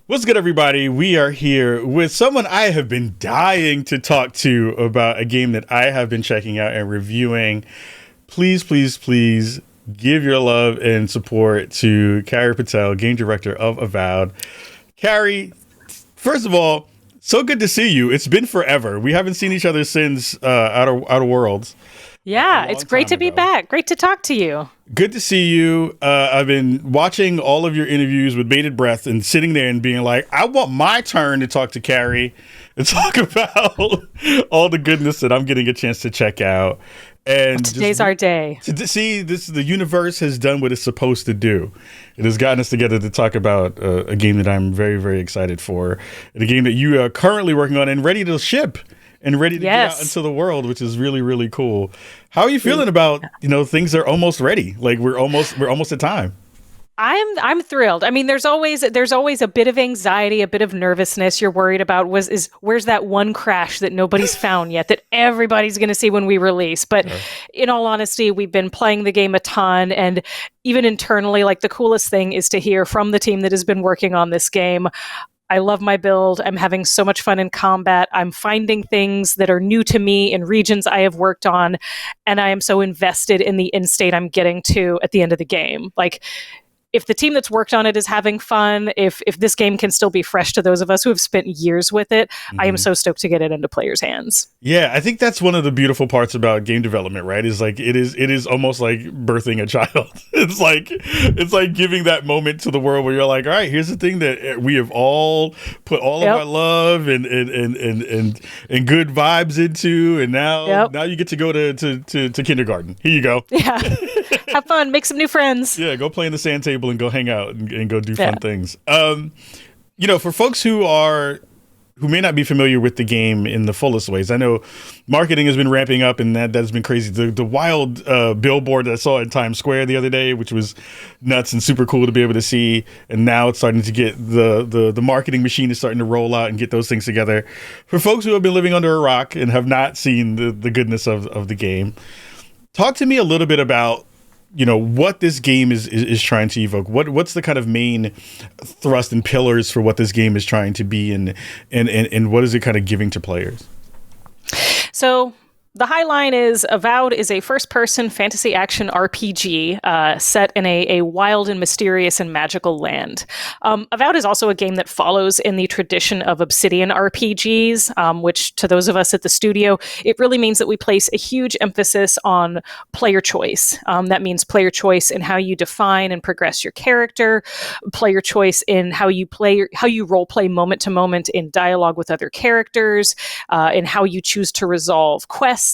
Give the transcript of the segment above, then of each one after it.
What's good, everybody? We are here with someone I have been dying to talk to about a game that I have been checking out and reviewing. Please, please, please give your love and support to Carrie Patel, Game Director of Avowed. Carrie, first of all, so good to see you. It's been forever. We haven't seen each other since Outer Worlds. Yeah, it's great to be back. Great to talk to you. Good to see you. I've been watching all of your interviews with bated breath and sitting there and being like, I want my turn to talk to Carrie and talk about all the goodness that I'm getting a chance to check out. And today's our day. To see this, the universe has done what it's supposed to do. It has gotten us together to talk about a game that I'm very, very excited for, and a game that you are currently working on and ready to ship and ready to get out into the world, which is really, really cool. How are you feeling about, things are almost ready? Like we're almost at time. I'm thrilled. I mean, there's always a bit of anxiety, a bit of nervousness. You're worried about where's that one crash that nobody's found yet that everybody's going to see when we release. But in all honesty, we've been playing the game a ton, and even internally, like the coolest thing is to hear from the team that has been working on this game. I love my build. I'm having so much fun in combat. I'm finding things that are new to me in regions I have worked on, and I am so invested in the end state I'm getting to at the end of the game. Like, if the team that's worked on it is having fun, if this game can still be fresh to those of us who have spent years with it, I am so stoked to get it into players' hands. Yeah, I think that's one of the beautiful parts about game development, right? Is like it is almost like birthing a child. It's like giving that moment to the world where you're like, all right, here's the thing that we have all put all of our love and good vibes into, and now you get to go to kindergarten. Here you go. Yeah. Have fun, make some new friends. Yeah, go play in the sand table and go hang out and go do fun things. For folks who may not be familiar with the game in the fullest ways, I know marketing has been ramping up, and that's been crazy. The wild billboard that I saw in Times Square the other day, which was nuts and super cool to be able to see, and now it's starting to get the marketing machine is starting to roll out and get those things together. For folks who have been living under a rock and have not seen the goodness of the game, talk to me a little bit about what this game is trying to evoke. What's the kind of main thrust and pillars for what this game is trying to be, and what is it kind of giving to players? So the high line is Avowed is a first-person fantasy action RPG set in a wild and mysterious and magical land. Avowed is also a game that follows in the tradition of Obsidian RPGs, which to those of us at the studio, it really means that we place a huge emphasis on player choice. That means player choice in how you define and progress your character, player choice in how you role play moment to moment in dialogue with other characters, in how you choose to resolve quests,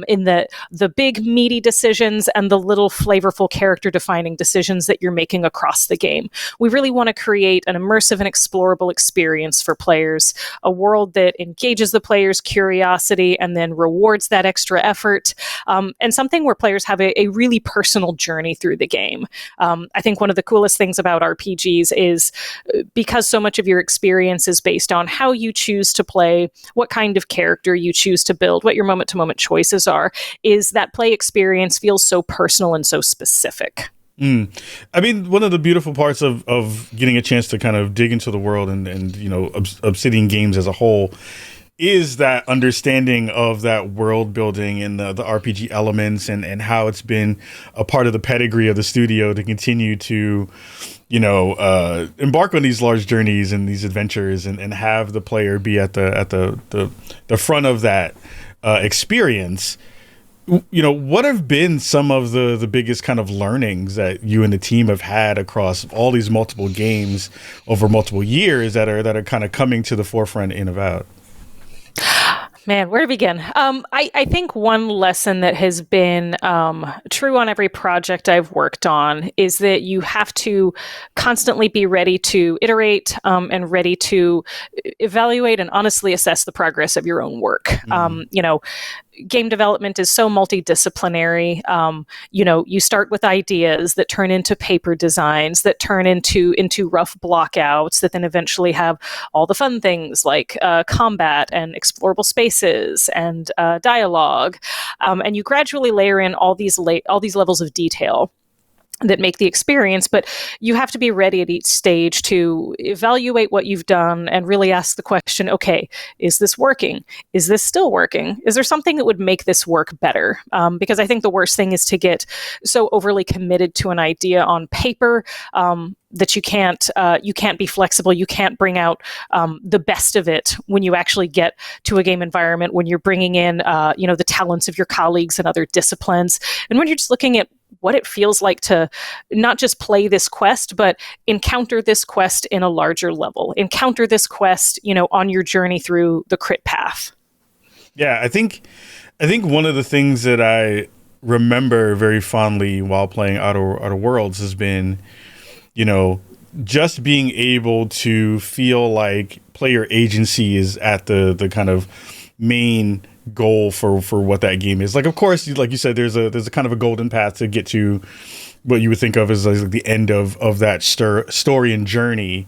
in the big meaty decisions and the little flavorful character defining decisions that you're making across the game. We really want to create an immersive and explorable experience for players, a world that engages the player's curiosity and then rewards that extra effort, and something where players have a really personal journey through the game. I think one of the coolest things about RPGs is because so much of your experience is based on how you choose to play, what kind of character you choose to build, what your moment-to-moment choices are, is that play experience feels so personal and so specific. I mean, one of the beautiful parts of getting a chance to kind of dig into the world and Obsidian games as a whole is that understanding of that world building and the RPG elements and how it's been a part of the pedigree of the studio to continue to embark on these large journeys and these adventures and have the player be at the front of that experience. What have been some of the biggest kind of learnings that you and the team have had across all these multiple games over multiple years that are kind of coming to the forefront in Avowed? Man, where to begin? I think one lesson that has been true on every project I've worked on is that you have to constantly be ready to iterate and ready to evaluate and honestly assess the progress of your own work. Game development is so multidisciplinary. You start with ideas that turn into paper designs, that turn into rough blockouts, that then eventually have all the fun things like combat and explorable spaces and dialogue. And you gradually layer in all these levels of detail. that make the experience, but you have to be ready at each stage to evaluate what you've done and really ask the question, okay, is this working? Is this still working? Is there something that would make this work better? Because I think the worst thing is to get so overly committed to an idea on paper that you can't be flexible. You can't bring out the best of it when you actually get to a game environment, when you're bringing in the talents of your colleagues and other disciplines, and when you're just looking at what it feels like to not just play this quest, but encounter this quest in a larger level, encounter this quest, on your journey through the crit path. Yeah, I think one of the things that I remember very fondly while playing Outer Worlds has been, just being able to feel like player agency is at the kind of main goal for what that game is. Like, of course, like you said, there's a kind of a golden path to get to what you would think of as like the end of that story and journey.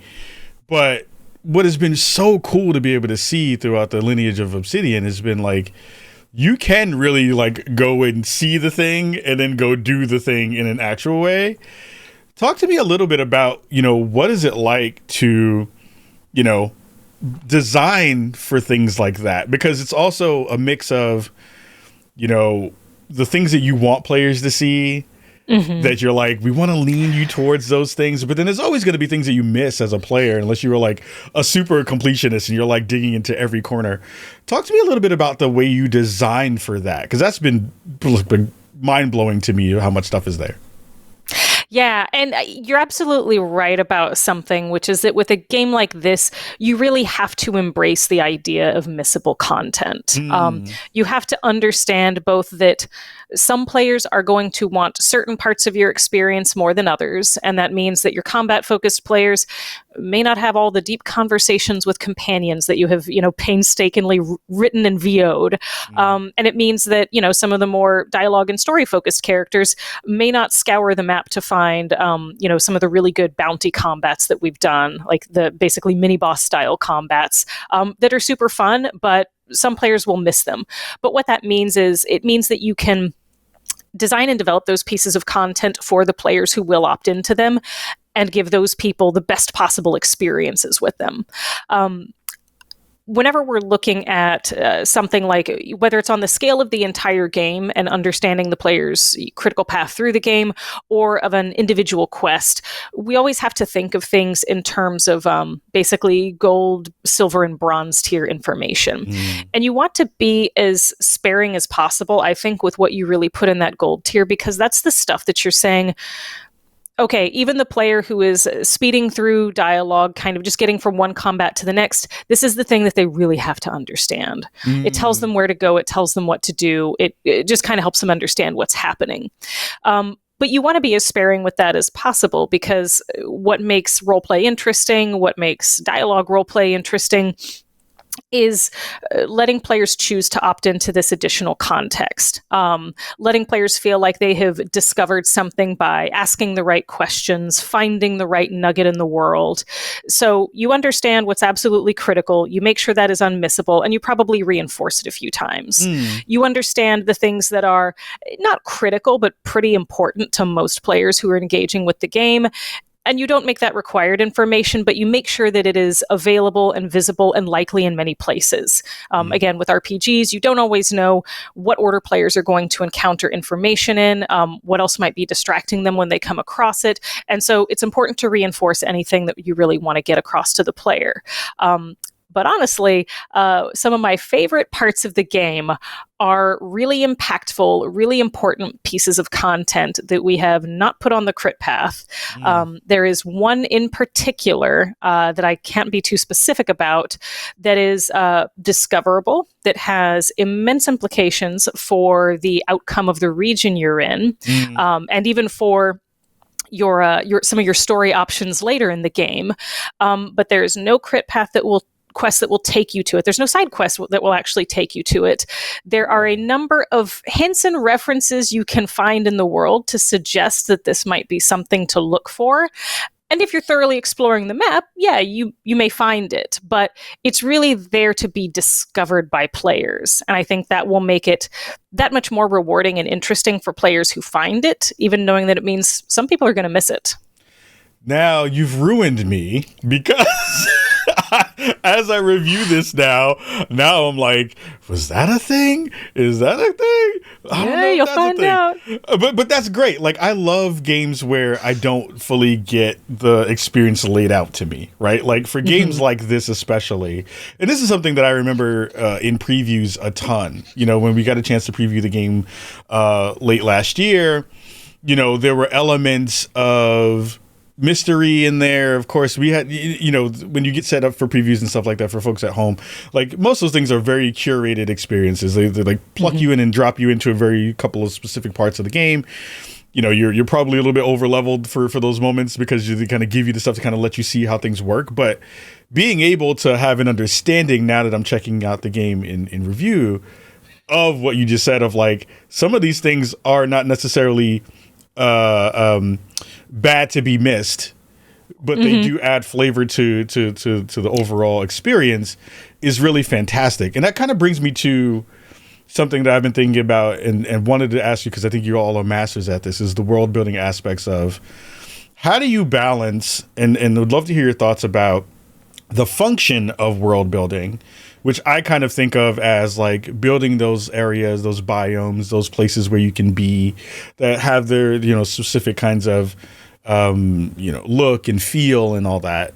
But what has been so cool to be able to see throughout the lineage of Obsidian has been like, you can really like go and see the thing and then go do the thing in an actual way. Talk to me a little bit about, what is it like to, design for things like that? Because it's also a mix of, the things that you want players to see, that you're like, we want to lean you towards those things. But then there's always going to be things that you miss as a player, unless you were like a super completionist and you're like digging into every corner. Talk to me a little bit about the way you design for that, because that's been mind blowing to me how much stuff is there. Yeah, and you're absolutely right about something, which is that with a game like this, you really have to embrace the idea of missable content. You have to understand both that some players are going to want certain parts of your experience more than others, and that means that your combat-focused players may not have all the deep conversations with companions that you have, painstakingly written and VO'd. And it means that, some of the more dialogue and story-focused characters may not scour the map to find, some of the really good bounty combats that we've done, like the basically mini-boss style combats that are super fun, but some players will miss them. But what that means is it means that you can design and develop those pieces of content for the players who will opt into them and give those people the best possible experiences with them. Whenever we're looking at something like, whether it's on the scale of the entire game and understanding the player's critical path through the game, or of an individual quest, we always have to think of things in terms of basically gold, silver, and bronze tier information. And you want to be as sparing as possible, I think, with what you really put in that gold tier, because that's the stuff that you're saying, okay, even the player who is speeding through dialogue, kind of just getting from one combat to the next, this is the thing that they really have to understand. It tells them where to go. It tells them what to do. It just kind of helps them understand what's happening. But you want to be as sparing with that as possible, because what makes roleplay interesting, what makes dialogue roleplay interesting, is letting players choose to opt into this additional context, letting players feel like they have discovered something by asking the right questions, finding the right nugget in the world. So you understand what's absolutely critical, you make sure that is unmissable, and you probably reinforce it a few times. You understand the things that are not critical, but pretty important to most players who are engaging with the game, and you don't make that required information, but you make sure that it is available and visible and likely in many places. Again, with RPGs, you don't always know what order players are going to encounter information in, what else might be distracting them when they come across it. And so it's important to reinforce anything that you really want to get across to the player. But honestly, some of my favorite parts of the game are really impactful, really important pieces of content that we have not put on the crit path. There is one in particular that I can't be too specific about that is discoverable, that has immense implications for the outcome of the region you're in, and even for your some of your story options later in the game. But there is no crit path quest that will take you to it. There's no side quest that will actually take you to it. There are a number of hints and references you can find in the world to suggest that this might be something to look for. And if you're thoroughly exploring the map, yeah, you may find it, but it's really there to be discovered by players. And I think that will make it that much more rewarding and interesting for players who find it, even knowing that it means some people are going to miss it. Now you've ruined me, because as I review this now I'm like, was that a thing? Is that a thing? I don't know, you'll find out. But that's great. Like, I love games where I don't fully get the experience laid out to me, right? Like, for games like this especially, and this is something that I remember in previews a ton. You know, when we got a chance to preview the game late last year, you know, there were elements of mystery in there. Of course, we had, you know, when you get set up for previews and stuff like that for folks at home, like, most of those things are very curated experiences. They like pluck you in and drop you into a very couple of specific parts of the game. You know, you're probably a little bit over leveled for those moments, because they kind of give you the stuff to kind of let you see how things work. But being able to have an understanding, now that I'm checking out the game in review, of what you just said, of like, some of these things are not necessarily bad to be missed, but they do add flavor to the overall experience, is really fantastic. And that kind of brings me to something that I've been thinking about and wanted to ask you, because I think you all are masters at this, is the world building aspects of how do you balance, and would love to hear your thoughts about the function of world building, which I kind of think of as like building those areas, those biomes, those places where you can be, that have their, you know, specific kinds of, you know, look and feel and all that,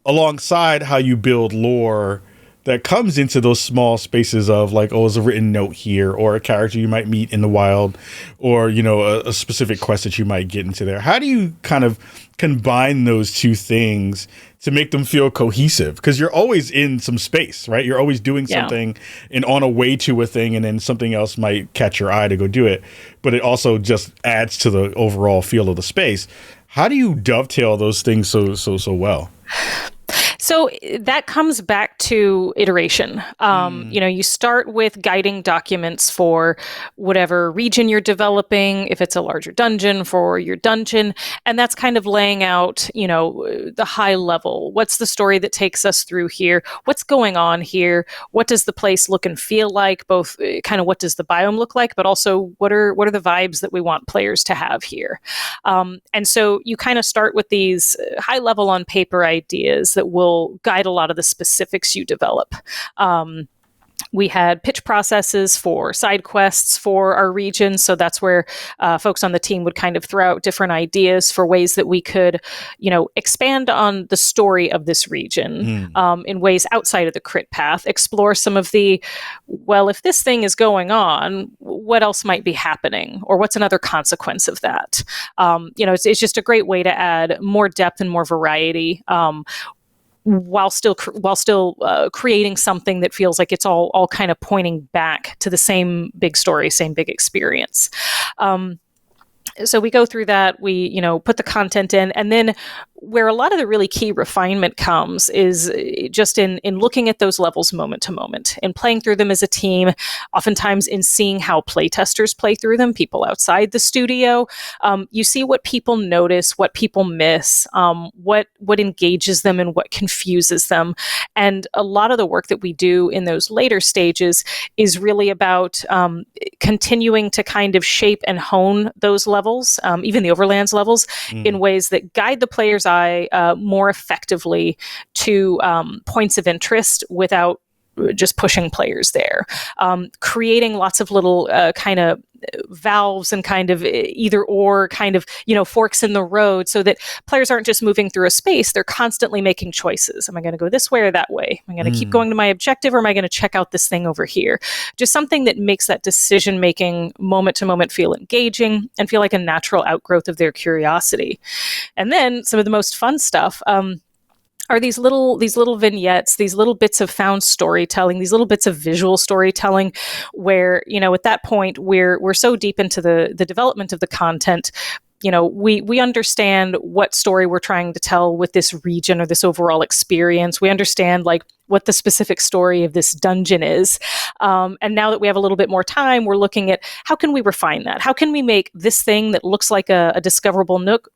alongside how you build lore that comes into those small spaces of like, oh, there's a written note here, or a character you might meet in the wild, or, you know, a specific quest that you might get into there. How do you kind of combine those two things to make them feel cohesive? Because you're always in some space, right? You're always doing something and on a way to a thing, and then something else might catch your eye to go do it. But it also just adds to the overall feel of the space. How do you dovetail those things so well? So that comes back to iteration. You know, you start with guiding documents for whatever region you're developing, if it's a larger dungeon, for your dungeon. And that's kind of laying out, you know, the high level. What's the story that takes us through here? What's going on here? What does the place look and feel like? Both kind of what does the biome look like, but also what are the vibes that we want players to have here? And so you kind of start with these high level on paper ideas that will guide a lot of the specifics you develop. We had pitch processes for side quests for our region. So that's where folks on the team would kind of throw out different ideas for ways that we could, you know, expand on the story of this region in ways outside of the crit path, explore some of the, well, if this thing is going on, what else might be happening? Or what's another consequence of that? You know, it's just a great way to add more depth and more variety, while still creating something that feels like it's all kind of pointing back to the same big story, same big experience. So we go through that, we, you know, put the content in, and then where a lot of the really key refinement comes is just in looking at those levels moment to moment, in playing through them as a team, oftentimes in seeing how playtesters play through them, people outside the studio. You see what people notice, what people miss, what engages them and what confuses them. And a lot of the work that we do in those later stages is really about continuing to kind of shape and hone those levels, even the Overlands levels, in ways that guide the player's eye more effectively to points of interest without just pushing players there. Creating lots of little kind of valves and kind of either or kind of, you know, forks in the road, so that players aren't just moving through a space, they're constantly making choices. Am I going to go this way or that way? Am I going to keep going to my objective, or am I going to check out this thing over here? Just something that makes that decision making moment to moment feel engaging and feel like a natural outgrowth of their curiosity. And then some of the most fun stuff are these little vignettes, these little bits of found storytelling, these little bits of visual storytelling, where, you know, at that point we're so deep into the development of the content, you know, we understand what story we're trying to tell with this region or this overall experience. We understand like what the specific story of this dungeon is. And now that we have a little bit more time, we're looking at how can we refine that? How can we make this thing that looks like a discoverable nook,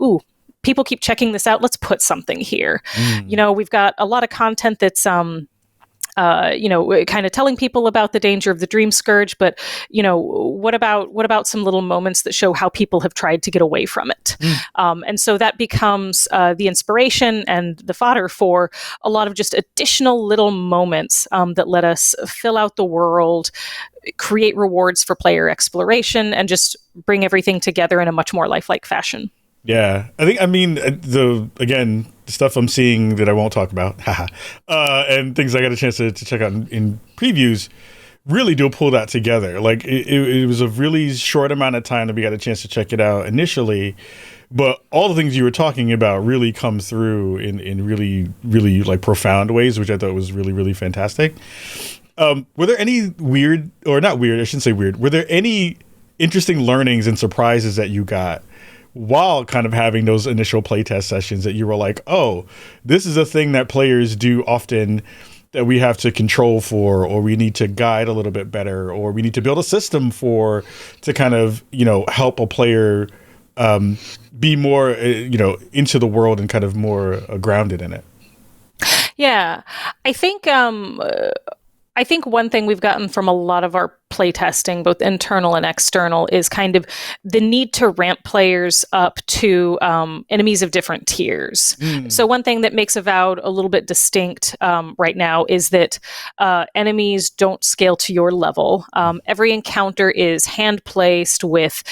people keep checking this out. Let's put something here. We've got a lot of content that's kind of telling people about the danger of the dream scourge, but what about some little moments that show how people have tried to get away from it? And so that becomes the inspiration and the fodder for a lot of just additional little moments that let us fill out the world, create rewards for player exploration, and just bring everything together in a much more lifelike fashion. Yeah, the stuff I'm seeing that I won't talk about, and things I got a chance to check out in previews, really do pull that together. Like it was a really short amount of time that we got a chance to check it out initially, but all the things you were talking about really come through in really, really like profound ways, which I thought was really, really fantastic. Were there any were there any interesting learnings and surprises that you got while kind of having those initial playtest sessions that you were like, oh, this is a thing that players do often that we have to control for, or we need to guide a little bit better, or we need to build a system for to kind of, help a player be more, into the world and kind of more grounded in it? Yeah, I think one thing we've gotten from a lot of our playtesting, both internal and external, is kind of the need to ramp players up to enemies of different tiers. So one thing that makes Avowed a little bit distinct right now is that enemies don't scale to your level. Every encounter is hand placed with,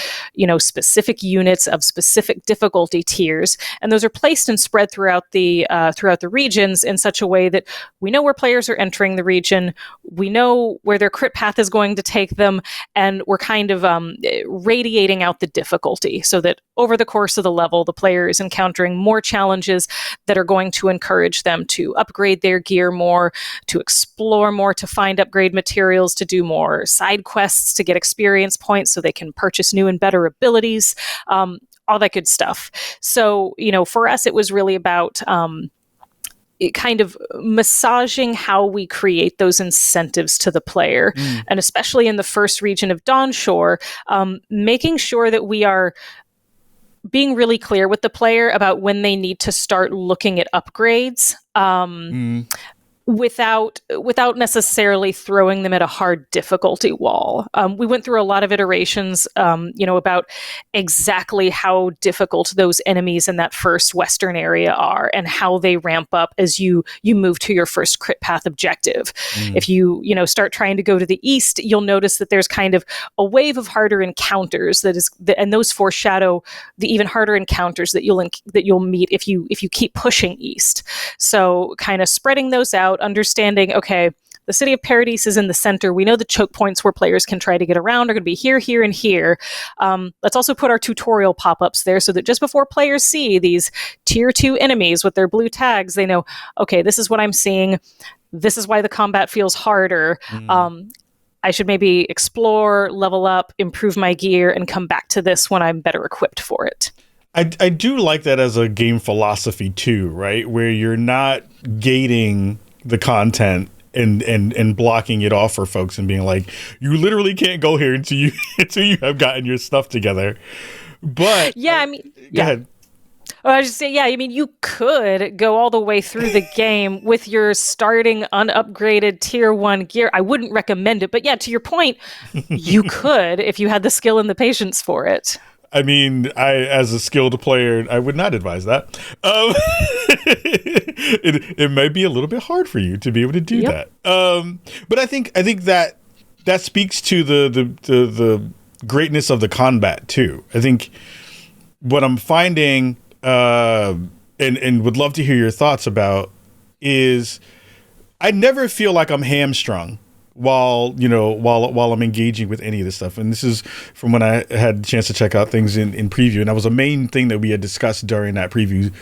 specific units of specific difficulty tiers, and those are placed and spread throughout the regions in such a way that we know where players are entering the region, we know where their crit path is going to take them, and we're kind of radiating out the difficulty so that over the course of the level, the player is encountering more challenges that are going to encourage them to upgrade their gear more, to explore more, to find upgrade materials, to do more side quests, to get experience points so they can purchase new and better abilities, all that good stuff. So, for us, it was really about kind of massaging how we create those incentives to the player. And especially in the first region of Dawnshore, making sure that we are being really clear with the player about when they need to start looking at upgrades. Without necessarily throwing them at a hard difficulty wall. We went through a lot of iterations, about exactly how difficult those enemies in that first western area are and how they ramp up as you move to your first crit path objective. If you start trying to go to the east, you'll notice that there's kind of a wave of harder encounters and those foreshadow the even harder encounters that you'll meet if you keep pushing east. So kind of spreading those out, understanding, okay, the city of Paradise is in the center. We know the choke points where players can try to get around are going to be here, here, and here. Let's also put our tutorial pop-ups there so that just before players see these tier 2 enemies with their blue tags, they know, okay, this is what I'm seeing. This is why the combat feels harder. I should maybe explore, level up, improve my gear, and come back to this when I'm better equipped for it. I do like that as a game philosophy too, right? Where you're not gating the content and blocking it off for folks and being like, you literally can't go here until you have gotten your stuff together. But go ahead. I was just saying, you could go all the way through the game with your starting unupgraded tier 1 gear. I wouldn't recommend it, but to your point, you could if you had the skill and the patience for it. As a skilled player, I would not advise that. It might be a little bit hard for you to be able to do that. But I think that speaks to the greatness of the combat too. I think what I'm finding, and would love to hear your thoughts about, is I never feel like I'm hamstrung while I'm engaging with any of this stuff. And this is from when I had the chance to check out things in preview. And that was a main thing that we had discussed during that preview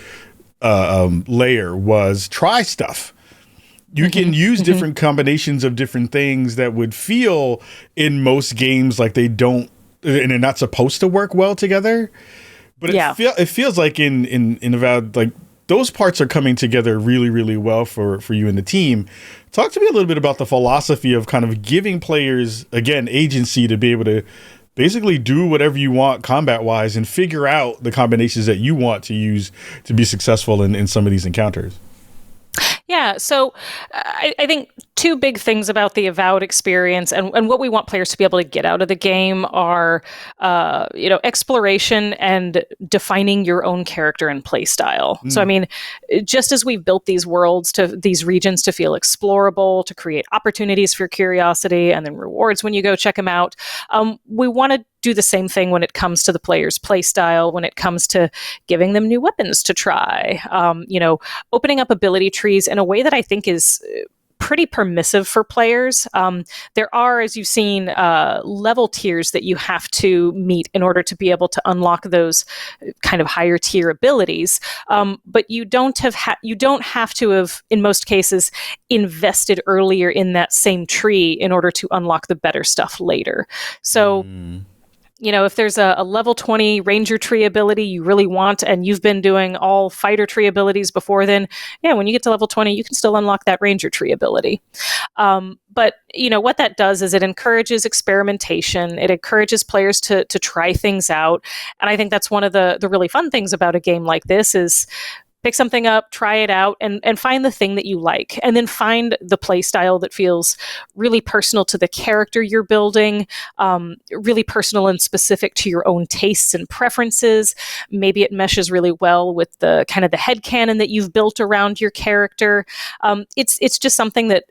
layer was try stuff. You can use different combinations of different things that would feel in most games like they don't, and they're not supposed to work well together. But it feels like in Avowed, like those parts are coming together really, really well for you and the team. Talk to me a little bit about the philosophy of kind of giving players, again, agency to be able to basically do whatever you want combat wise and figure out the combinations that you want to use to be successful in some of these encounters. Yeah, so I think two big things about the Avowed experience and what we want players to be able to get out of the game are, exploration and defining your own character and play style. So, I mean, just as we've built these worlds to these regions to feel explorable, to create opportunities for curiosity and then rewards when you go check them out, we want to do the same thing when it comes to the player's play style, when it comes to giving them new weapons to try, opening up ability trees in a way that I think is pretty permissive for players. There are, as you've seen, level tiers that you have to meet in order to be able to unlock those kind of higher tier abilities. But you don't have to have, in most cases, invested earlier in that same tree in order to unlock the better stuff later. So. If there's a level 20 ranger tree ability you really want, and you've been doing all fighter tree abilities before then, when you get to level 20, you can still unlock that ranger tree ability. But what that does is it encourages experimentation. It encourages players to try things out. And I think that's one of the really fun things about a game like this is pick something up, try it out, and find the thing that you like. And then find the play style that feels really personal to the character you're building, really personal and specific to your own tastes and preferences. Maybe it meshes really well with the kind of the headcanon that you've built around your character. It's just something that,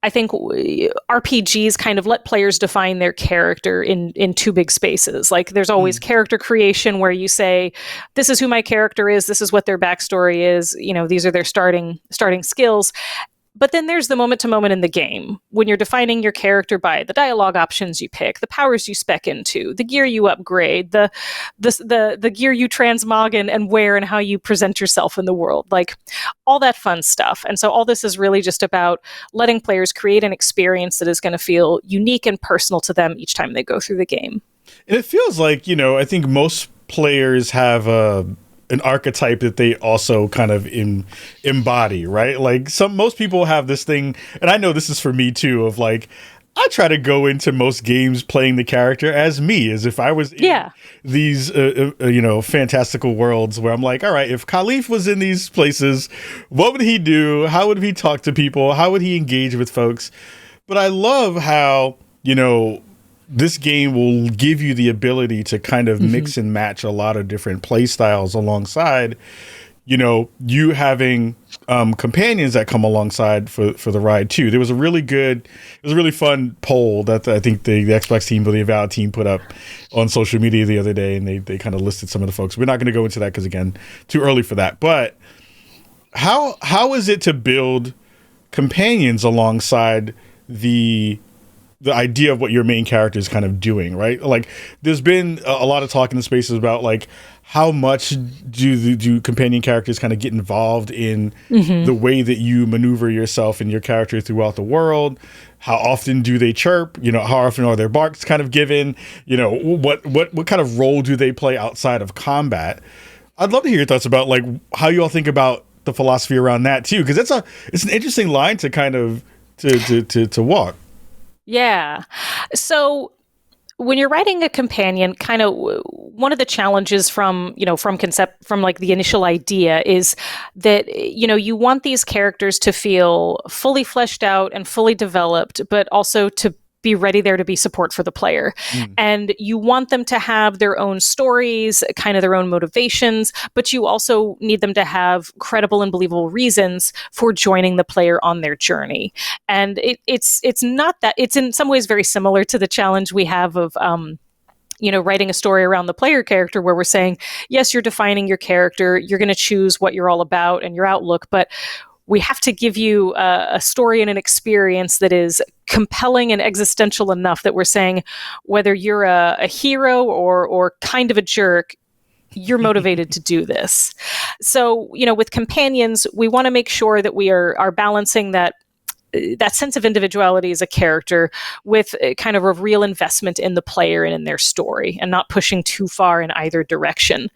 I think RPGs kind of let players define their character in two big spaces. Like there's always character creation where you say, this is who my character is, this is what their backstory is, these are their starting skills. But then there's the moment to moment in the game when you're defining your character by the dialogue options you pick, the powers you spec into, the gear you upgrade, the gear you transmog and wear, and how you present yourself in the world, like all that fun stuff. And so all this is really just about letting players create an experience that is going to feel unique and personal to them each time they go through the game. And it feels like, I think most players have an archetype that they also kind of embody, right? Like most people have this thing, and I know this is for me too, of like, I try to go into most games playing the character as me, as if I was in these, fantastical worlds where I'm like, all right, if Khalif was in these places, what would he do? How would he talk to people? How would he engage with folks? But I love how, this game will give you the ability to kind of mix and match a lot of different play styles alongside, you having companions that come alongside for the ride too. There was a really fun poll that I think the Xbox team or the Avowed team put up on social media the other day, and they kind of listed some of the folks. We're not going to go into that because, again, too early for that. But how is it to build companions alongside the idea of what your main character is kind of doing, right? Like there's been a lot of talk in the spaces about like how much do companion characters kind of get involved in the way that you maneuver yourself and your character throughout the world? How often do they chirp? How often are their barks kind of given? What kind of role do they play outside of combat? I'd love to hear your thoughts about like how you all think about the philosophy around that too, because it's an interesting line to kind of to walk. Yeah. So when you're writing a companion, kind of one of the challenges from like the initial idea is that, you want these characters to feel fully fleshed out and fully developed, but also to be ready there to be support for the player. And you want them to have their own stories, kind of their own motivations, but you also need them to have credible and believable reasons for joining the player on their journey. And it's not that, it's in some ways very similar to the challenge we have of writing a story around the player character, where we're saying, yes, you're defining your character, you're going to choose what you're all about and your outlook, but we have to give you a story and an experience that is compelling and existential enough that we're saying, whether you're a hero or kind of a jerk, you're motivated to do this. So, with companions, we want to make sure that we are balancing that that sense of individuality as a character with kind of a real investment in the player and in their story, and not pushing too far in either direction.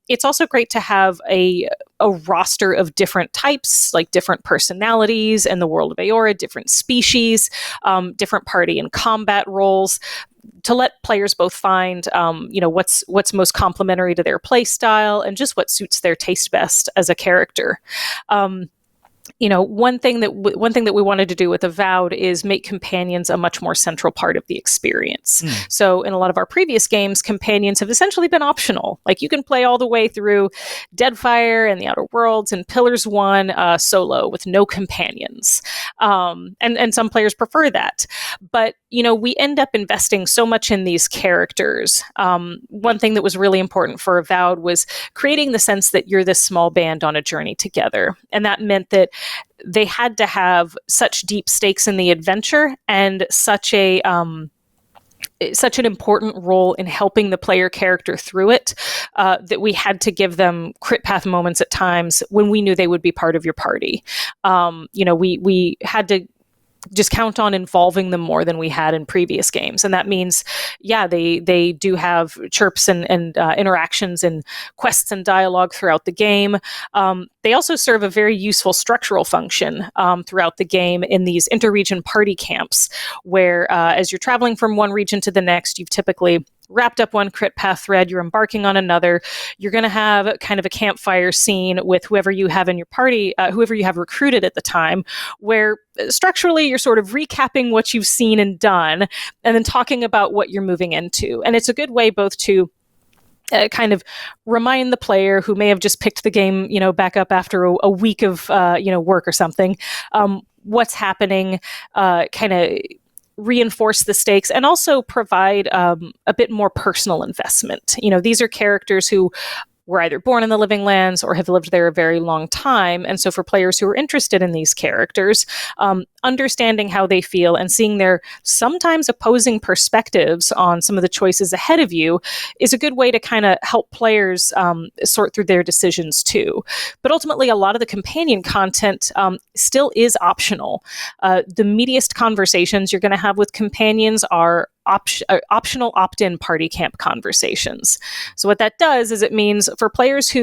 It's also great to have a roster of different types, like different personalities in the world of Aora, different species, different party and combat roles, to let players both find, what's most complementary to their play style and just what suits their taste best as a character. One thing that we wanted to do with Avowed is make companions a much more central part of the experience. So in a lot of our previous games, companions have essentially been optional. Like, you can play all the way through Deadfire and the Outer Worlds and Pillars 1 solo with no companions. And some players prefer that. But, we end up investing so much in these characters. One thing that was really important for Avowed was creating the sense that you're this small band on a journey together. And that meant that they had to have such deep stakes in the adventure and such an important role in helping the player character through it, that we had to give them crit path moments at times when we knew they would be part of your party. We had to just count on involving them more than we had in previous games. And that means, they do have chirps and interactions and quests and dialogue throughout the game. They also serve a very useful structural function throughout the game in these interregion party camps, where as you're traveling from one region to the next, you've typically wrapped up one crit path thread, you're embarking on another. You're going to have kind of a campfire scene with whoever you have in your party, whoever you have recruited at the time, where structurally you're sort of recapping what you've seen and done, and then talking about what you're moving into. And it's a good way both to kind of remind the player who may have just picked the game, back up after a week of, work or something, what's happening, kind of reinforce the stakes, and also provide a bit more personal investment. These are characters who were either born in the Living Lands or have lived there a very long time. And so for players who are interested in these characters, understanding how they feel and seeing their sometimes opposing perspectives on some of the choices ahead of you is a good way to kind of help players sort through their decisions too. But ultimately, a lot of the companion content still is optional. The meatiest conversations you're going to have with companions are optional opt-in party camp conversations. So what that does is it means for players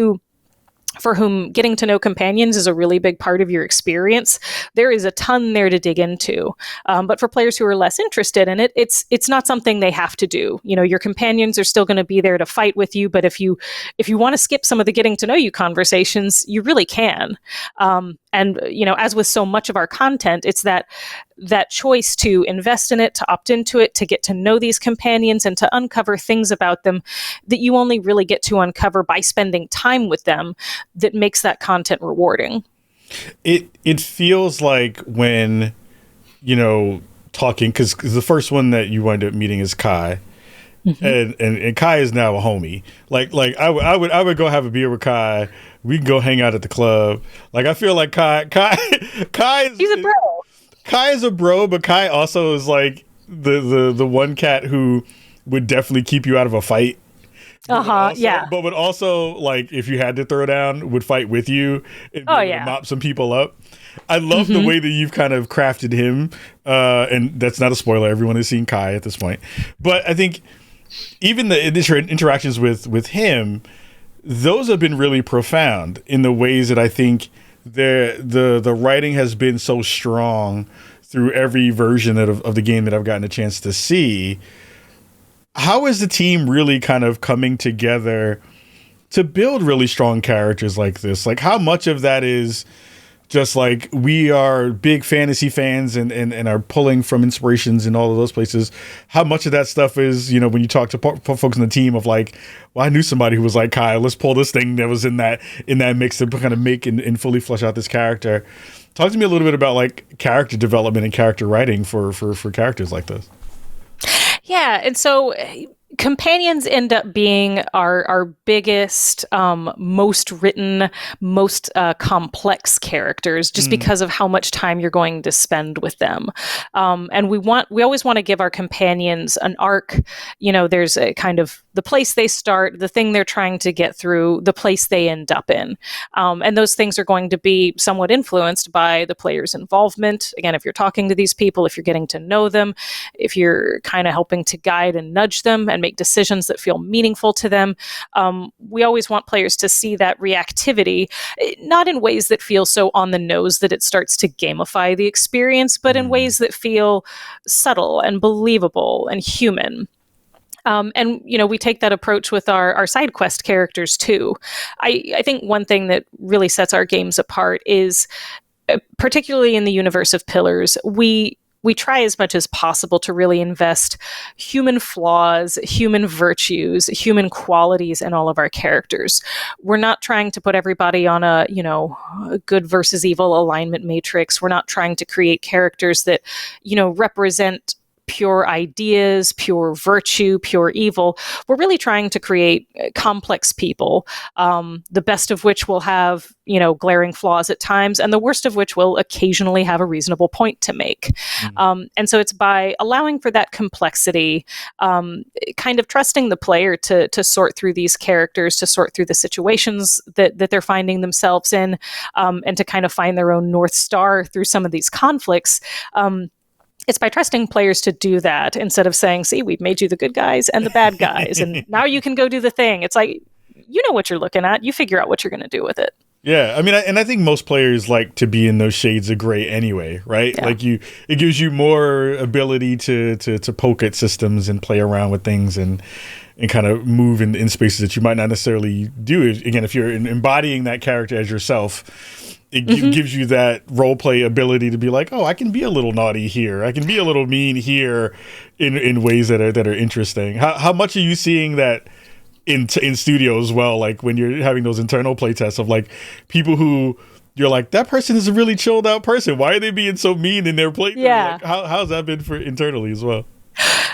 for whom getting to know companions is a really big part of your experience, there is a ton there to dig into. But for players who are less interested in it, it's not something they have to do. Your companions are still going to be there to fight with you, but if you want to skip some of the getting to know you conversations, you really can. And as with so much of our content, it's that choice to invest in it, to opt into it, to get to know these companions and to uncover things about them that you only really get to uncover by spending time with them, that makes that content rewarding. It feels like when, talking, because the first one that you wind up meeting is Kai. Mm-hmm. And Kai is now a homie. Like I would go have a beer with Kai. We can go hang out at the club. Like, I feel like Kai is, he's a bro. Kai is a bro, but Kai also is like the one cat who would definitely keep you out of a fight. Yeah. But would also, like, if you had to throw down, would fight with you and mop some people up. I love the way that you've kind of crafted him. And that's not a spoiler. Everyone has seen Kai at this point. But I think even the initial interactions with him, those have been really profound in the ways that I think the writing has been so strong through every version of the game that I've gotten a chance to see. How is the team really kind of coming together to build really strong characters like this? Like, how much of that is just like, we are big fantasy fans and are pulling from inspirations in all of those places? How much of that stuff is, when you talk to folks on the team of like, well, I knew somebody who was like Kyle, let's pull this thing that was in that mix to kind of make and fully flesh out this character. Talk to me a little bit about like character development and character writing for characters like this. Yeah, and so companions end up being our biggest, most written, most complex characters, just because of how much time you're going to spend with them. And we always want to give our companions an arc. There's a kind of the place they start, the thing they're trying to get through, the place they end up in. And those things are going to be somewhat influenced by the player's involvement. Again, if you're talking to these people, if you're getting to know them, if you're kind of helping to guide and nudge them and make decisions that feel meaningful to them, we always want players to see that reactivity, not in ways that feel so on the nose that it starts to gamify the experience, but in ways that feel subtle and believable and human. And, we take that approach with our side quest characters too. I think one thing that really sets our games apart is, particularly in the universe of Pillars, we try as much as possible to really invest human flaws, human virtues, human qualities in all of our characters. We're not trying to put everybody on a good versus evil alignment matrix. We're not trying to create characters that, represent pure ideas, pure virtue, pure evil. We're really trying to create complex people, the best of which will have, glaring flaws at times, and the worst of which will occasionally have a reasonable point to make. And so it's by allowing for that complexity, kind of trusting the player to sort through these characters, to sort through the situations that they're finding themselves in, and to kind of find their own North Star through some of these conflicts. It's by trusting players to do that instead of saying, see, we've made you the good guys and the bad guys, and now you can go do the thing. It's like, you know what you're looking at. You figure out what you're going to do with it. Yeah, I mean, and I think most players like to be in those shades of gray anyway, right? Yeah. Like it gives you more ability to poke at systems and play around with things and kind of move in spaces that you might not necessarily do. Again, if you're embodying that character as yourself, it gives you that role play ability to be like, oh, I can be a little naughty here. I can be a little mean here in ways that are interesting. How much are you seeing that in studio as well? Like when you're having those internal play tests of like people who you're like, that person is a really chilled out person. Why are they being so mean in their playthrough? Yeah. Like, how's that been for internally as well?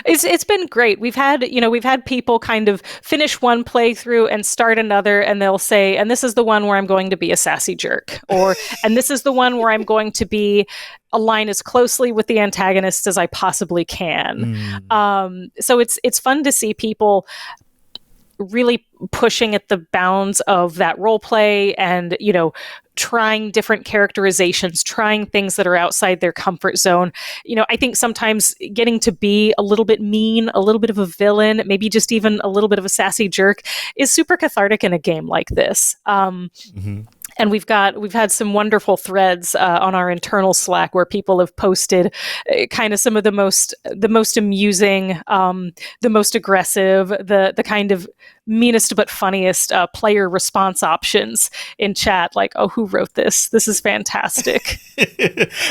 It's been great. We've had people kind of finish one playthrough and start another, and they'll say, and this is the one where I'm going to be a sassy jerk, or, and this is the one where I'm going to be align as closely with the antagonist as I possibly can. So it's fun to see people really pushing at the bounds of that role play and, trying different characterizations, trying things that are outside their comfort zone. I think sometimes getting to be a little bit mean, a little bit of a villain, maybe just even a little bit of a sassy jerk is super cathartic in a game like this. And we've had some wonderful threads on our internal Slack where people have posted kind of some of the most amusing, the most aggressive, the kind of meanest but funniest player response options in chat. Like, oh, who wrote this? This is fantastic.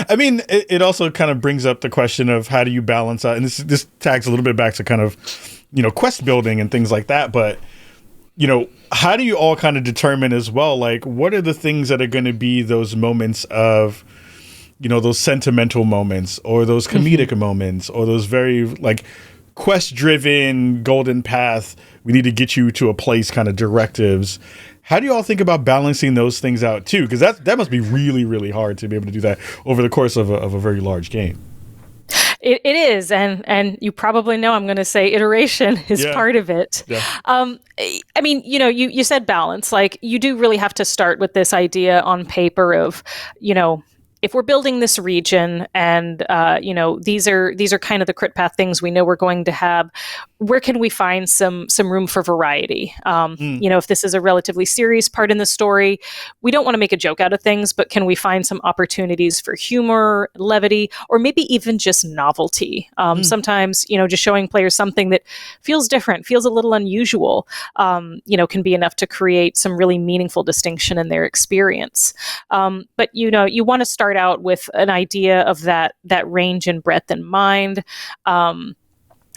I mean, it also kind of brings up the question of how do you balance out, and this tags a little bit back to kind of, quest building and things like that, but how do you all kind of determine as well, like, what are the things that are going to be those moments of, those sentimental moments or those comedic moments or those very, like, quest-driven golden path, we need to get you to a place kind of directives. How do you all think about balancing those things out, too? Because that must be really, really hard to be able to do that over the course of a very large game. It is, and you probably know I'm going to say iteration is part of it. Yeah. I mean, you said balance. Like, you do really have to start with this idea on paper of, if we're building this region and, these are kind of the crit path things we know we're going to have, where can we find some room for variety? If this is a relatively serious part in the story, we don't want to make a joke out of things, but can we find some opportunities for humor, levity, or maybe even just novelty? Sometimes, just showing players something that feels different, feels a little unusual, can be enough to create some really meaningful distinction in their experience. But, you want to start out with an idea of that range and breadth in mind.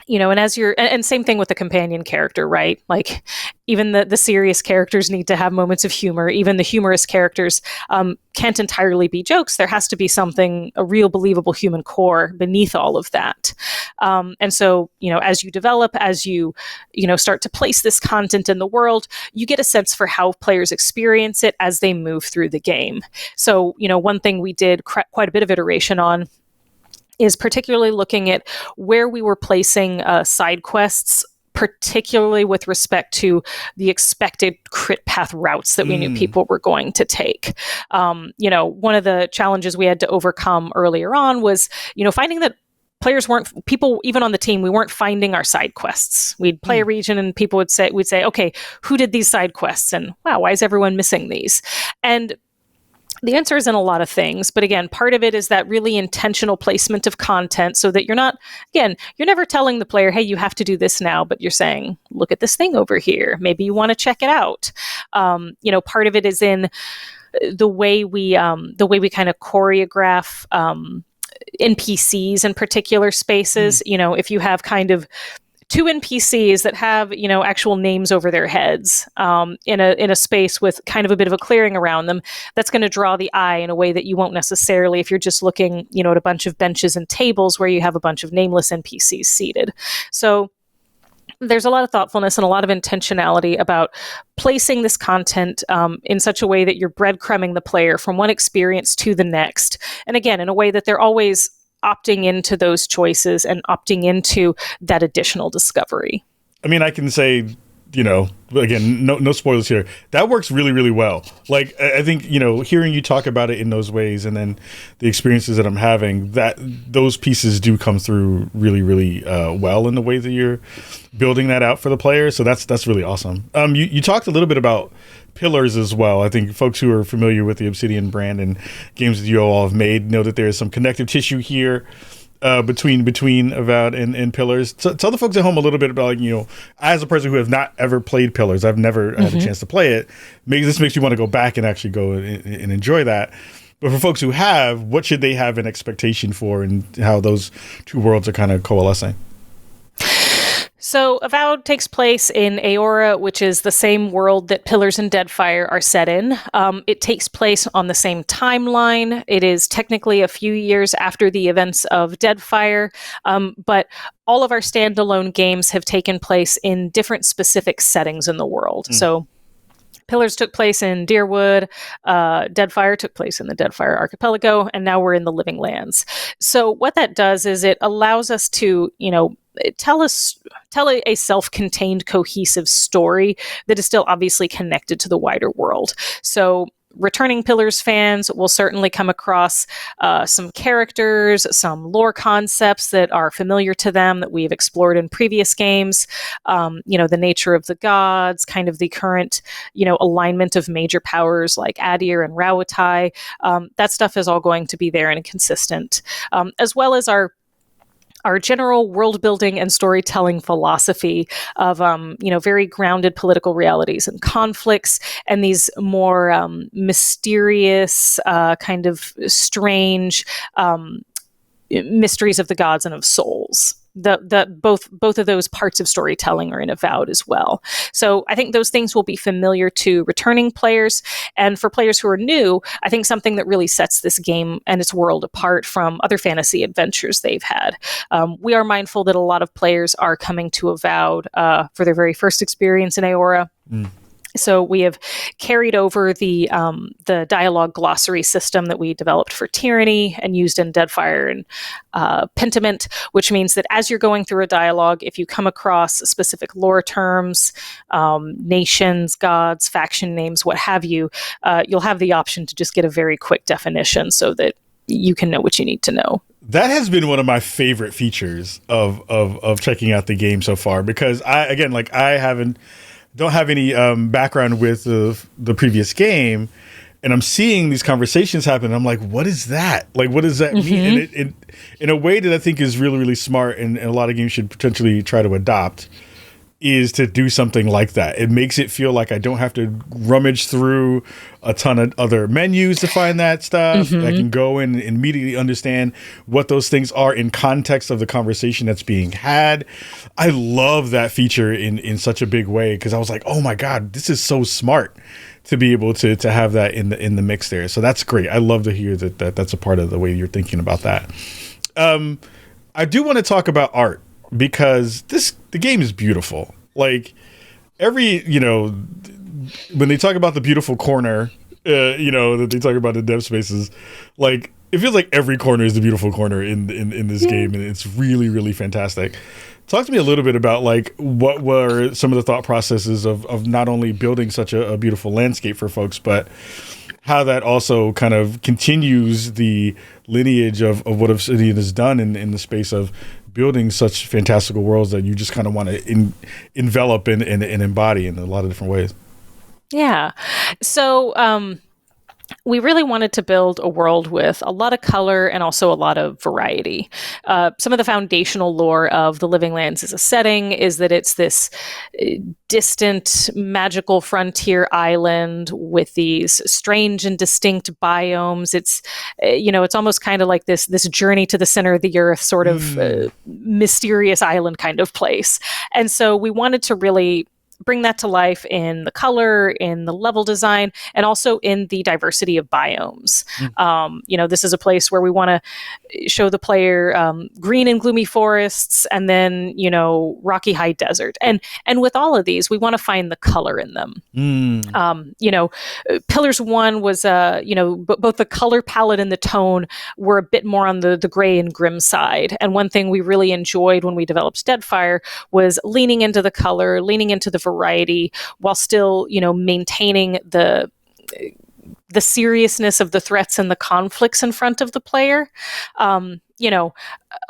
And as and same thing with the companion character, right? Like, even the serious characters need to have moments of humor. Even the humorous characters can't entirely be jokes. There has to be a real believable human core beneath all of that. And so, as you develop, as you start to place this content in the world, you get a sense for how players experience it as they move through the game. So, one thing we did quite a bit of iteration on is particularly looking at where we were placing side quests particularly with respect to the expected crit path routes that we knew people were going to take. One of the challenges we had to overcome earlier on was, finding that people even on the team, we weren't finding our side quests. We'd play a region and people would say, okay, who did these side quests? And wow, why is everyone missing these? And the answer is in a lot of things, but again, part of it is that really intentional placement of content so that you're never telling the player, hey, you have to do this now, but you're saying, look at this thing over here. Maybe you want to check it out. Part of it is in the way we kind of choreograph NPCs in particular spaces. If you have kind of two NPCs that have, actual names over their heads in a space with kind of a bit of a clearing around them, that's going to draw the eye in a way that you won't necessarily if you're just looking, at a bunch of benches and tables where you have a bunch of nameless NPCs seated. So there's a lot of thoughtfulness and a lot of intentionality about placing this content in such a way that you're breadcrumbing the player from one experience to the next. And again, in a way that they're always opting into those choices and opting into that additional discovery. I mean, I can say, again, no spoilers here. That works really, really well. Like, I think, hearing you talk about it in those ways and then the experiences that I'm having, that those pieces do come through really, really well in the way that you're building that out for the player. So that's really awesome. You talked a little bit about pillars as well. I think folks who are familiar with the Obsidian brand and games that you all have made know that there is some connective tissue here between Avowed and Pillars. So tell the folks at home a little bit about, as a person who have not ever played Pillars, I've never had a chance to play it. Maybe this makes you want to go back and actually go and enjoy that. But for folks who have, what should they have an expectation for and how those two worlds are kind of coalescing? So Avowed takes place in Aora, which is the same world that Pillars and Deadfire are set in. It takes place on the same timeline. It is technically a few years after the events of Deadfire, but all of our standalone games have taken place in different specific settings in the world. So Pillars took place in Deerwood, Deadfire took place in the Deadfire Archipelago, and now we're in the Living Lands. So what that does is it allows us to, tell a self-contained, cohesive story that is still obviously connected to the wider world. So returning Pillars fans will certainly come across some characters, some lore concepts that are familiar to them that we've explored in previous games. The nature of the gods, kind of the current, alignment of major powers like Adir and Rauatai. That stuff is all going to be there and consistent, as well as our general world building and storytelling philosophy of, very grounded political realities and conflicts, and these more mysterious, kind of strange mysteries of the gods and of souls. Both of those parts of storytelling are in Avowed as well. So I think those things will be familiar to returning players, and for players who are new, I think something that really sets this game and its world apart from other fantasy adventures they've had. We are mindful that a lot of players are coming to Avowed for their very first experience in Aora. So we have carried over the dialogue glossary system that we developed for Tyranny and used in Deadfire and Pentiment, which means that as you're going through a dialogue, if you come across specific lore terms, nations, gods, faction names, what have you, you'll have the option to just get a very quick definition so that you can know what you need to know. That has been one of my favorite features of checking out the game so far, because I don't have any background with the previous game, and I'm seeing these conversations happen. I'm like, what is that? Like, what does that mean? And it in a way that I think is really, really smart, and a lot of games should potentially try to adopt, is to do something like that. It makes it feel like I don't have to rummage through a ton of other menus to find that stuff. I can go in and immediately understand what those things are in context of the conversation that's being had. I love that feature in such a big way, because I was like, oh my God, this is so smart to be able to have that in the mix there. So that's great. I love to hear that's a part of the way you're thinking about that. I do want to talk about art, because the game is beautiful. Like, when they talk about the beautiful corner, that they talk about the dev spaces, like, it feels like every corner is the beautiful corner in this game, and it's really, really fantastic. Talk to me a little bit about like what were some of the thought processes of not only building such a beautiful landscape for folks, but how that also kind of continues the lineage of what Obsidian has done in the space of building such fantastical worlds that you just kind of want to envelop and embody in a lot of different ways. Yeah. So we really wanted to build a world with a lot of color and also a lot of variety. Some of the foundational lore of the Living Lands as a setting is that it's this distant, magical frontier island with these strange and distinct biomes. It's, it's almost kind of like this journey to the center of the earth, sort of mysterious island kind of place. And so we wanted to really bring that to life in the color, in the level design, and also in the diversity of biomes. This is a place where we want to show the player green and gloomy forests, and then rocky high desert. And with all of these, we want to find the color in them. Pillars 1 was both the color palette and the tone were a bit more on the gray and grim side. And one thing we really enjoyed when we developed Deadfire was leaning into the color, leaning into the variety, while still, maintaining the seriousness of the threats and the conflicts in front of the player. A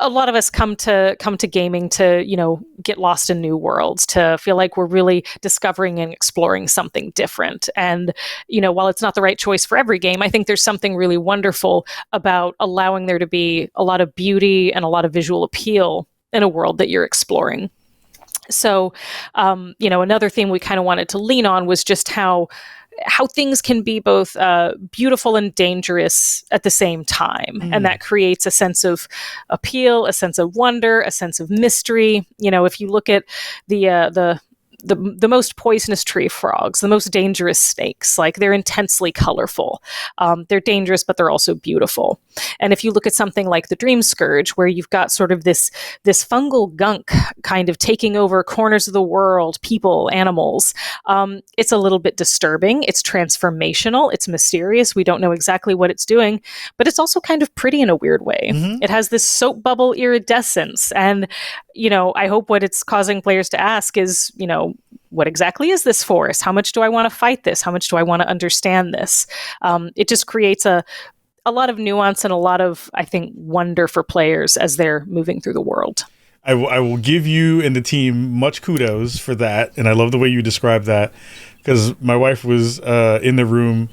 lot of us come to gaming to, get lost in new worlds, to feel like we're really discovering and exploring something different. And, while it's not the right choice for every game, I think there's something really wonderful about allowing there to be a lot of beauty and a lot of visual appeal in a world that you're exploring. So, another thing we kind of wanted to lean on was just how things can be both beautiful and dangerous at the same time. And that creates a sense of appeal, a sense of wonder, a sense of mystery. If you look at the most poisonous tree frogs, the most dangerous snakes, like they're intensely colorful. They're dangerous, but they're also beautiful. And if you look at something like the Dream Scourge, where you've got sort of this fungal gunk kind of taking over corners of the world, people, animals, it's a little bit disturbing. It's transformational. It's mysterious. We don't know exactly what it's doing, but it's also kind of pretty in a weird way. It has this soap bubble iridescence. And, I hope what it's causing players to ask is, what exactly is this force? How much do I want to fight this? How much do I want to understand this? It just creates a lot of nuance and a lot of, I think, wonder for players as they're moving through the world. I will give you and the team much kudos for that. And I love the way you describe that, because my wife was in the room.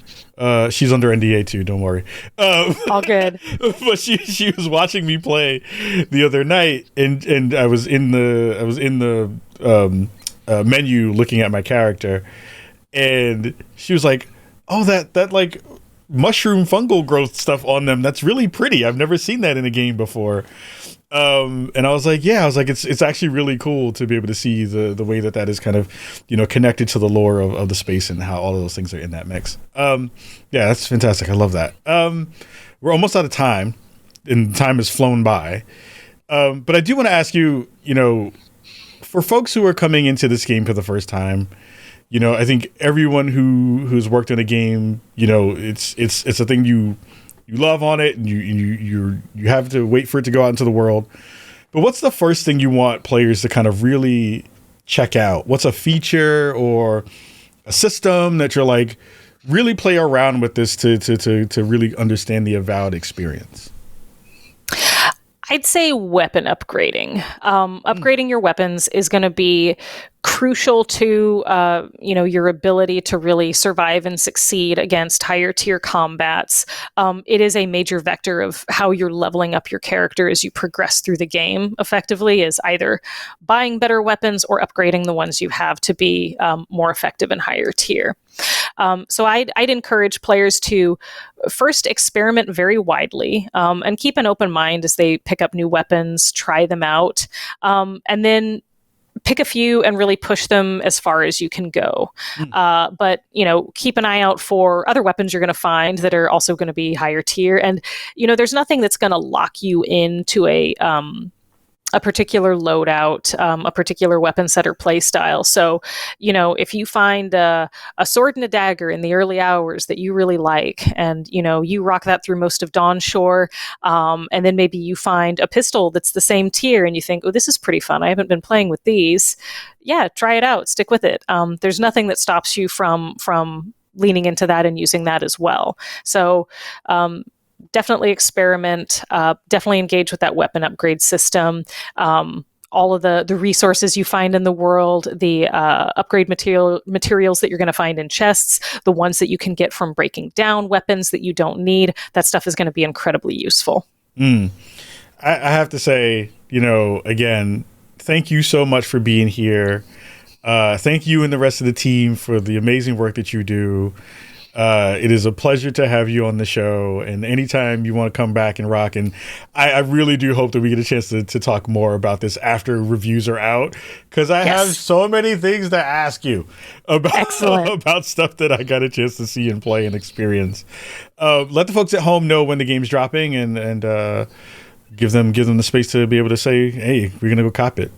She's under NDA too, don't worry. All good. But she was watching me play the other night, and I was in the menu looking at my character, and she was like, "Oh, that like mushroom fungal growth stuff on them, that's really pretty. I've never seen that in a game before." And I was like, it's actually really cool to be able to see the way that is kind of, connected to the lore of the space and how all of those things are in that mix. That's fantastic. I love that. We're almost out of time, and time has flown by. But I do want to ask you, for folks who are coming into this game for the first time, I think everyone who's worked on a game, it's a thing you love on it, and you have to wait for it to go out into the world. But what's the first thing you want players to kind of really check out? What's a feature or a system that you're like, really play around with this to really understand the Avowed experience? I'd say weapon upgrading. Upgrading your weapons is going to be crucial to your ability to really survive and succeed against higher tier combats. It is a major vector of how you're leveling up your character as you progress through the game. Effectively, is either buying better weapons or upgrading the ones you have to be more effective and higher tier. So I'd encourage players to first experiment very widely and keep an open mind as they pick up new weapons, try them out, and then pick a few and really push them as far as you can go. But, keep an eye out for other weapons you're going to find that are also going to be higher tier. And, there's nothing that's going to lock you into a a particular loadout, a particular weapon set or play style. So, if you find a sword and a dagger in the early hours that you really like, and you rock that through most of Dawnshore, and then maybe you find a pistol that's the same tier, and you think, oh, this is pretty fun. I haven't been playing with these. Yeah, try it out. Stick with it. There's nothing that stops you from leaning into that and using that as well. So, definitely experiment, definitely engage with that weapon upgrade system. All of the resources you find in the world, the upgrade materials that you're going to find in chests, the ones that you can get from breaking down weapons that you don't need, that stuff is going to be incredibly useful. I have to say, again, thank you so much for being here. Thank you and the rest of the team for the amazing work that you do. It is a pleasure to have you on the show, and anytime you want to come back and rock, and I really do hope that we get a chance to talk more about this after reviews are out, because I have so many things to ask you about stuff that I got a chance to see and play and experience. Let the folks at home know when the game's dropping, and give them the space to be able to say, hey, we're gonna go cop it.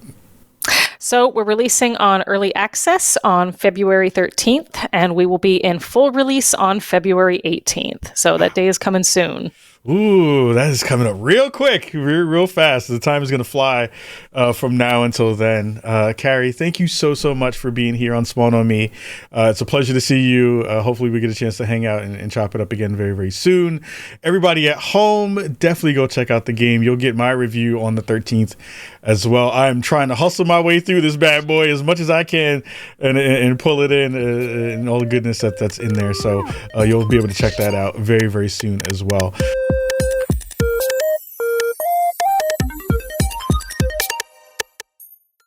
So we're releasing on early access on February 13th, and we will be in full release on February 18th. So that day is coming soon. Ooh, that is coming up real quick, real fast. The time is going to fly from now until then. Carrie, thank you so much for being here on Spawn on Me. It's a pleasure to see you. Hopefully we get a chance to hang out and chop it up again very, very soon. Everybody at home, definitely go check out the game. You'll get my review on the 13th as well. I'm trying to hustle my way through this bad boy as much as I can and pull it in and all the goodness that's in there. So you'll be able to check that out very, very soon as well.